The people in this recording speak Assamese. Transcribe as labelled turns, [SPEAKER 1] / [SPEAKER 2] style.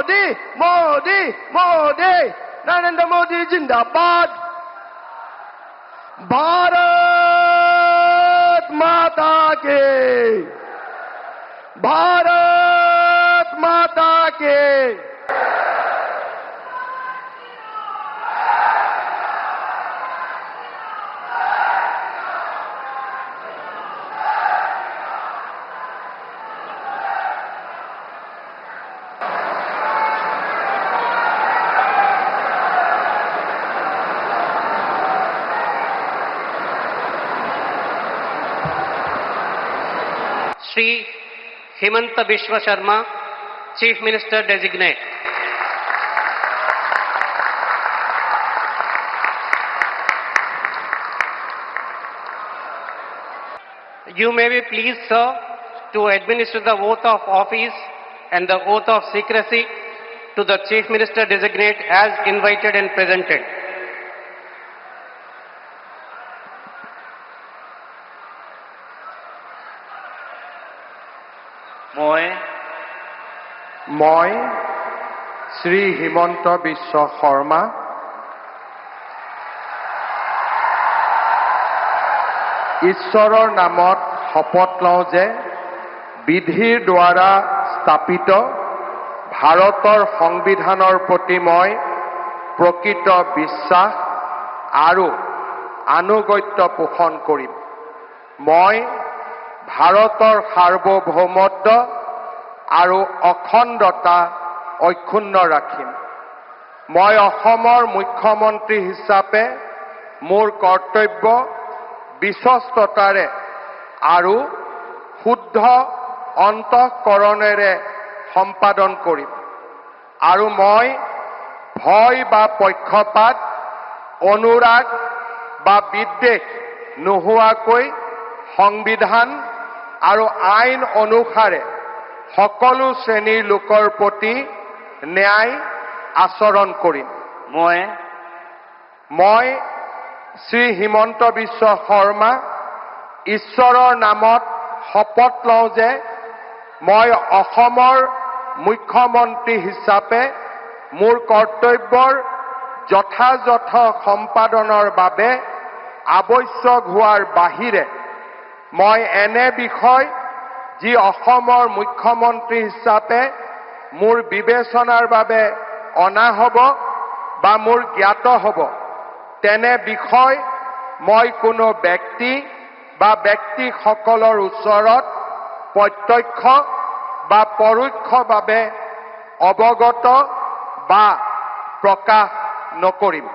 [SPEAKER 1] मोदी मोदी मोदी नरेंद्र मोदी जिंदाबाद भारत माता के भारत माता के
[SPEAKER 2] Shri Himanta Biswa Sharma, Chief Minister Designate. You may be pleased, sir, to administer the oath of office and the oath of secrecy to the Chief Minister Designate as invited and presented.
[SPEAKER 1] মই শ্ৰী হিমন্ত বিশ্ব শৰ্মা ঈশ্বৰৰ নামত শপত লওঁ যে বিধিৰ দ্বাৰা স্থাপিত ভাৰতৰ সংবিধানৰ প্ৰতি মই প্ৰকৃত বিশ্বাস আৰু আনুগত্য পোষণ কৰিম। মই ভাৰতৰ সাৰ্বভৌমত্ব আৰু অখণ্ডতা অক্ষুণ্ণ ৰাখিম। মই অসমৰ মুখ্যমন্ত্ৰী হিচাপে মোৰ কৰ্তব্য বিশ্বস্ততাৰে আৰু শুদ্ধ অন্তঃকৰণেৰে সম্পাদন কৰিম আৰু মই ভয় বা পক্ষপাত অনুৰাগ বা বিদ্বেষ নোহোৱাকৈ সংবিধান আৰু আইন অনুসাৰে সকলো শ্ৰেণীৰ লোকৰ প্ৰতি ন্যায় আচৰণ কৰিম। মই শ্ৰী হিমন্ত বিশ্ব শৰ্মা ঈশ্বৰৰ নামত শপত লওঁ যে মই অসমৰ মুখ্যমন্ত্ৰী হিচাপে মোৰ কৰ্তব্যৰ যথাযথ সম্পাদনৰ বাবে আৱশ্যক হোৱাৰ বাহিৰে মই এনে বিষয় যি অসমৰ মুখ্যমন্ত্ৰী হিচাপে মোৰ বিবেচনাৰ বাবে অনা হ'ব বা মোৰ জ্ঞাত হ'ব তেনে বিষয় মই কোনো ব্যক্তি বা ব্যক্তিসকলৰ ওচৰত প্ৰত্যক্ষ বা পৰোক্ষভাৱে অৱগত বা প্ৰকাশ নকৰিম।